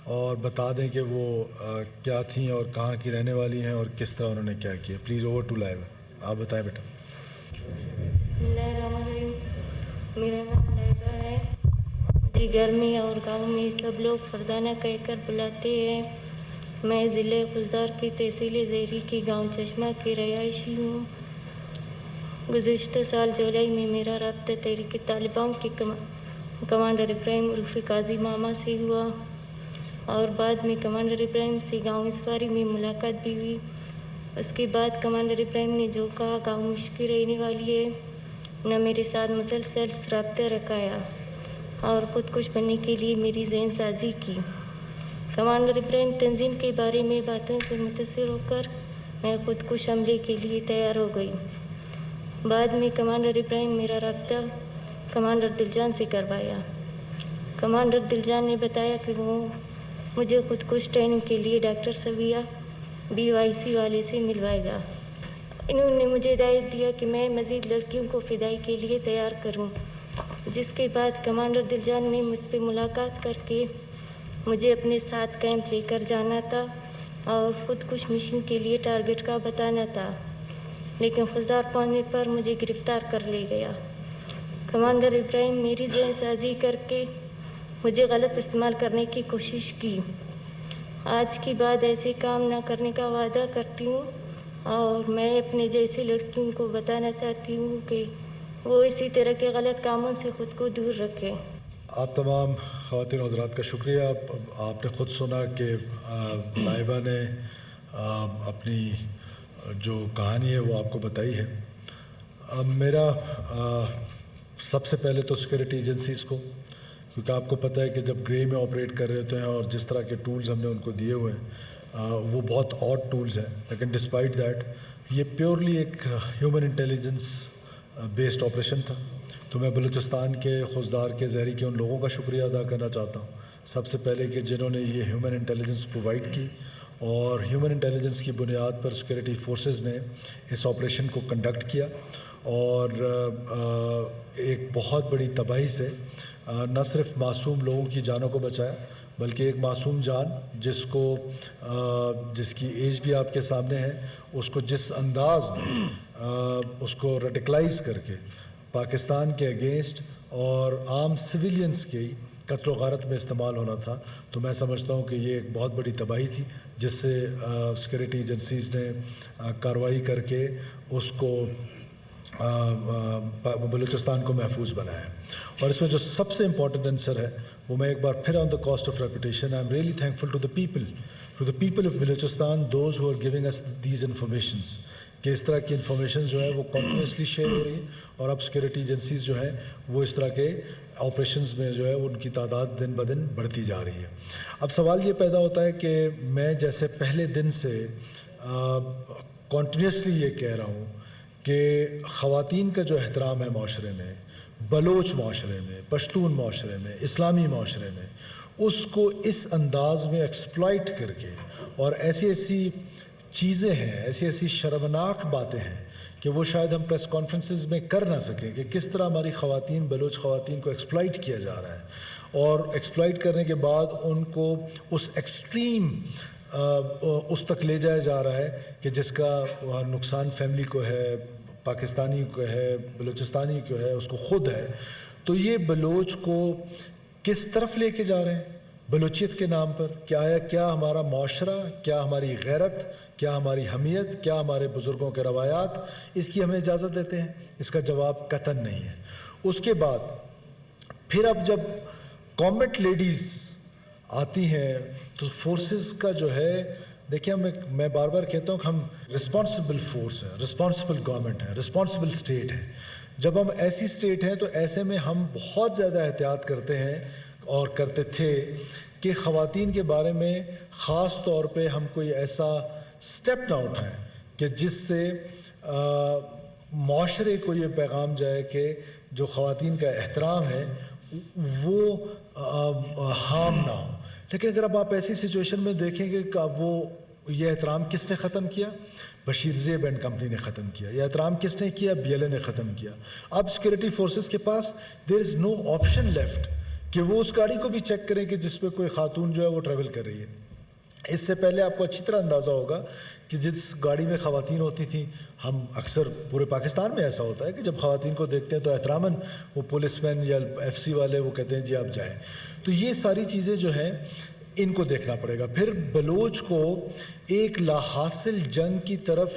اور بتا دیں کہ وہ کیا تھیں اور کہاں کی رہنے والی ہیں اور کس طرح انہوں نے کیا کیا. Please over to live. آپ بتائیں بیٹا. بسم اللہ الرحمن الرحیم. میرا نام لائبہ ہے. مجھے گھر میں اور گاؤں میں سب لوگ فرزانہ کہہ کر بلاتے ہیں. میں ضلع خضدار کی تحصیل زہری کی گاؤں چشمہ کی رہائشی ہوں. گزشتہ سال جولائی میں میرا رابطہ تحریک طالبان کے کمانڈر ابراہیم عرف قاضی ماما سے ہوا اور بعد میں کمانڈر ابراہیم سے گاؤں اسواری میں ملاقات بھی ہوئی. اس کے بعد کمانڈر ابراہیم نے جو کہا گاؤں مشکل رہنے والی ہے، نہ میرے ساتھ مسلسل رابطہ رکھایا اور خود کش بننے کے لیے میری ذہن سازی کی. کمانڈر ابراہیم تنظیم کے بارے میں باتوں سے متاثر ہو کر میں خود کش حملے کے لیے تیار ہو گئی. بعد میں کمانڈر ابراہیم میرا رابطہ کمانڈر دلجان سے کروایا. کمانڈر دلجان نے بتایا کہ وہ مجھے خود کش ٹریننگ کے لیے ڈاکٹر سویہ BYC والے سے ملوائے گا. انہوں نے مجھے ہدایت دیا کہ میں مزید لڑکیوں کو فدائی کے لیے تیار کروں، جس کے بعد کمانڈر دلجان نے مجھ سے ملاقات کر کے مجھے اپنے ساتھ کیمپ لے کر جانا تھا اور خود کش مشن کے لیے ٹارگٹ کا بتانا تھا، لیکن خضدار پہنچنے پر مجھے گرفتار کر لے گیا. کمانڈر ابراہیم میری ذہن سازی کر کے مجھے غلط استعمال کرنے کی کوشش کی. آج کے بعد ایسے کام نہ کرنے کا وعدہ کرتی ہوں اور میں اپنے جیسے لڑکیوں کو بتانا چاہتی ہوں کہ وہ اسی طرح کے غلط کاموں سے خود کو دور رکھیں. آپ تمام خواتین و حضرات کا شکریہ. آپ نے خود سنا کہ لائبہ نے اپنی جو کہانی ہے وہ آپ کو بتائی ہے. میرا سب سے پہلے تو سیکورٹی ایجنسیز کو، کیونکہ آپ کو پتہ ہے کہ جب گرے میں آپریٹ کر رہے ہوتے ہیں اور جس طرح کے ٹولز ہم نے ان کو دیے ہوئے ہیں وہ بہت آڈ ٹولز ہیں، لیکن ڈسپائٹ دیٹ یہ پیورلی ایک ہیومن انٹیلیجنس بیسڈ آپریشن تھا. تو میں بلوچستان کے خضدار کے زہری کے ان لوگوں کا شکریہ ادا کرنا چاہتا ہوں سب سے پہلے کہ جنہوں نے یہ ہیومن انٹیلیجنس پرووائڈ کی، اور ہیومن انٹیلیجنس کی بنیاد پر سیکورٹی فورسز نے اس آپریشن کو کنڈکٹ کیا اور ایک بہت بڑی تباہی سے نہ صرف معصوم لوگوں کی جانوں کو بچایا، بلکہ ایک معصوم جان جس کی ایج بھی آپ کے سامنے ہے، اس کو جس انداز میں اس کو ریڈیکلائز کر کے پاکستان کے اگینسٹ اور عام سویلینز کی قتل و غارت میں استعمال ہونا تھا. تو میں سمجھتا ہوں کہ یہ ایک بہت بڑی تباہی تھی جس سے سیکورٹی ایجنسیز نے کارروائی کر کے اس کو بلوچستان کو محفوظ بنایا. اور اس میں جو سب سے امپورٹنٹ آنسر ہے وہ میں ایک بار پھر on the cost of reputation I am really thankful to the people of Balochistan those who are giving us these informations, کہ اس طرح کی انفارمیشن جو ہے وہ کنٹینیوسلی شیئر ہو رہی ہے اور اب سیکورٹی ایجنسیز جو ہیں وہ اس طرح کے آپریشنز میں جو ہے ان کی تعداد دن بدن بڑھتی جا رہی ہے. اب سوال یہ پیدا ہوتا ہے کہ میں جیسے پہلے دن سے کنٹینیوسلی یہ کہہ رہا ہوں کہ خواتین کا جو احترام ہے معاشرے میں، بلوچ معاشرے میں، پشتون معاشرے میں، اسلامی معاشرے میں، اس کو اس انداز میں ایکسپلائٹ کر کے اور ایسی چیزیں ہیں، ایسی شرمناک باتیں ہیں کہ وہ شاید ہم پریس کانفرنسز میں کر نہ سکیں، کہ کس طرح ہماری خواتین، بلوچ خواتین کو ایکسپلائٹ کیا جا رہا ہے اور ایکسپلائٹ کرنے کے بعد ان کو اس ایکسٹریم اس تک لے جایا جا رہا ہے کہ جس کا نقصان فیملی کو ہے، پاکستانی کو ہے، بلوچستانی کو ہے، اس کو خود ہے. تو یہ بلوچ کو کس طرف لے کے جا رہے ہیں بلوچیت کے نام پر؟ کیا ہمارا معاشرہ، کیا ہماری غیرت، کیا ہماری حمیت، کیا ہمارے بزرگوں کے روایات اس کی ہمیں اجازت دیتے ہیں؟ اس کا جواب قطعاً نہیں ہے. اس کے بعد پھر اب جب کامبیٹ لیڈیز آتی ہیں تو فورسز کا جو ہے، دیکھیں میں بار بار کہتا ہوں کہ ہم رسپانسبل فورس ہیں، رسپانسبل گورنمنٹ ہے، رسپانسبل اسٹیٹ ہے. جب ہم ایسی اسٹیٹ ہیں تو ایسے میں ہم بہت زیادہ احتیاط کرتے ہیں اور کرتے تھے کہ خواتین کے بارے میں خاص طور پہ ہم کوئی ایسا سٹیپ نہ اٹھائیں کہ جس سے معاشرے کو یہ پیغام جائے کہ جو خواتین کا احترام ہے وہ ہارم نہ ہو. لیکن اگر اب آپ ایسی سچویشن میں دیکھیں گے کہ اب وہ یہ احترام کس نے ختم کیا؟ بشیر زیب اینڈ کمپنی نے ختم کیا. یہ احترام کس نے کیا؟ BLA نے ختم کیا. اب سیکورٹی فورسز کے پاس دیر از نو آپشن لیفٹ کہ وہ اس گاڑی کو بھی چیک کریں کہ جس پہ کوئی خاتون جو ہے وہ ٹریول کر رہی ہے. اس سے پہلے آپ کو اچھی طرح اندازہ ہوگا کہ جس گاڑی میں خواتین ہوتی تھیں, ہم اکثر پورے پاکستان میں ایسا ہوتا ہے کہ جب خواتین کو دیکھتے ہیں تو احتراماً وہ پولیس مین یا ایف سی والے وہ کہتے ہیں جی آپ جائیں. تو یہ ساری چیزیں جو ہیں ان کو دیکھنا پڑے گا. پھر بلوچ کو ایک لا حاصل جنگ کی طرف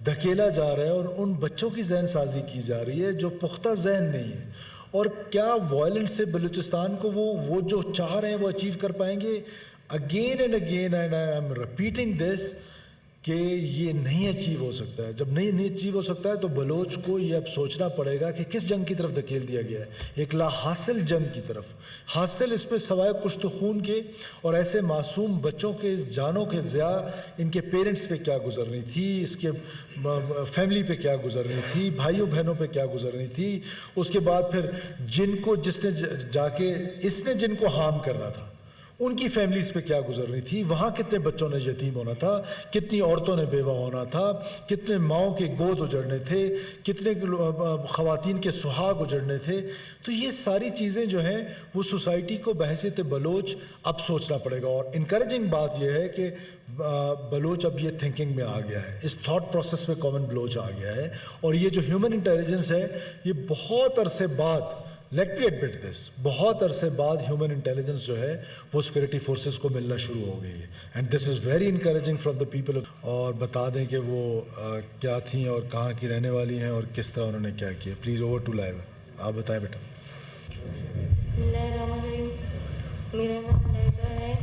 دھکیلا جا رہا ہے اور ان بچوں کی ذہن سازی کی جا رہی ہے جو پختہ ذہن نہیں ہے. اور کیا وائلنس سے بلوچستان کو وہ جو چاہ رہے ہیں وہ اچیو کر پائیں گے؟ Again and again and I am repeating this کہ یہ نہیں اچیو ہو سکتا ہے. جب نہیں اچیو ہو سکتا ہے تو بلوچ کو یہ اب سوچنا پڑے گا کہ کس جنگ کی طرف دھکیل دیا گیا ہے, ایک لا حاصل جنگ کی طرف. حاصل اس میں سوائے کشت خون کے اور ایسے معصوم بچوں کے جانوں کے ضیاع ان کے پیرنٹس پہ کیا گزر رہی تھی, اس کے فیملی پہ کیا گزر رہی تھی, بھائیوں بہنوں پہ کیا گزر رہی تھی. اس کے بعد پھر جن کو جس نے جا کے اس نے جن کو ہارم کرنا تھا ان کی فیملیز پہ کیا گزر رہی تھی, وہاں کتنے بچوں نے یتیم ہونا تھا, کتنی عورتوں نے بیوہ ہونا تھا, کتنے ماؤں کے گود اجڑنے تھے, کتنے خواتین کے سہاگ اجڑنے تھے. تو یہ ساری چیزیں جو ہیں وہ سوسائٹی کو بحیثیت بلوچ اب سوچنا پڑے گا. اور انکریجنگ بات یہ ہے کہ بلوچ اب یہ تھنکنگ میں آ گیا ہے, اس تھاٹ پروسیس میں کامن بلوچ آ گیا ہے. اور یہ جو ہیومن انٹیلیجنس ہے یہ بہت عرصے بعد, لیٹ می ایڈمٹ دس, بہت عرصے بعد ہیومن انٹیلیجنس جو ہے وہ سیکورٹی فورسز کو ملنا شروع ہو گئی ہے. And this is very encouraging from the people. اور بتا دیں کہ وہ کیا تھیں اور کہاں کی رہنے والی ہیں اور کس طرح انہوں نے کیا کیا. پلیز اوور ٹو لائیو, آپ بتائیں بیٹا. بسم اللہ الرحمن الرحیم. میرا نام لائبہ ہے.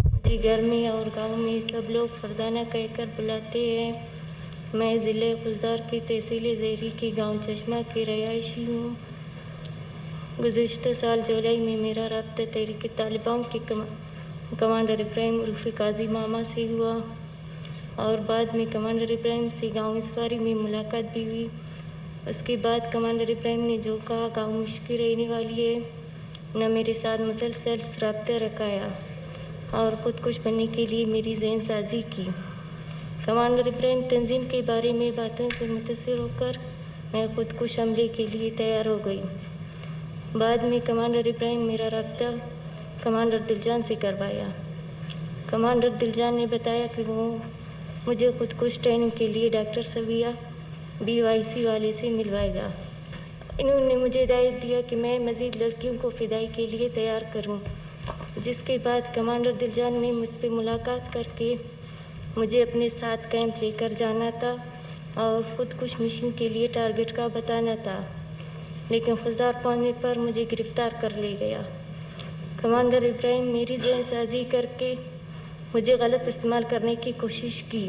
مجھے گھر میں اور گاؤں میں سب لوگ فرزانہ کہہ کر بلاتے ہیں. میں ضلع گلزار کی تحصیل زیری کی گاؤں چشمہ کی رہائشی ہوں. گزشتہ سال جولائی میں میرا رابطہ تحریک طالبان کے کمانڈر ابراہیم عرف قاضی ماما سے ہوا اور بعد میں کمانڈر ابراہیم سے گاؤں اسواری میں ملاقات بھی ہوئی. اس کے بعد کمانڈر ابراہیم نے جو کہا گاؤں مشکل رہنے والی ہے, نہ میرے ساتھ مسلسل رابطہ رکھایا اور خودکش بننے کے لیے میری ذہن سازی کی. کمانڈر ابراہیم تنظیم کے بارے میں باتوں سے متاثر ہو کر میں خودکش حملے کے لیے تیار ہو گئی. بعد میں کمانڈر ابراہیم میرا رابطہ کمانڈر دلجان سے کروایا. کمانڈر دلجان نے بتایا کہ وہ مجھے خودکش ٹریننگ کے لیے ڈاکٹر سویہ BYC والے سے ملوائے گا. انہوں نے مجھے ہدایت دیا کہ میں مزید لڑکیوں کو فدائی کے لیے تیار کروں, جس کے بعد کمانڈر دلجان نے مجھ سے ملاقات کر کے مجھے اپنے ساتھ کیمپ لے کر جانا تھا اور خودکش مشن کے لیے ٹارگٹ کا بتانا تھا, لیکن خضدار پہنچنے پر مجھے گرفتار کر لے گیا. کمانڈر ابراہیم میری ذہن سازی کر کے مجھے غلط استعمال کرنے کی کوشش کی.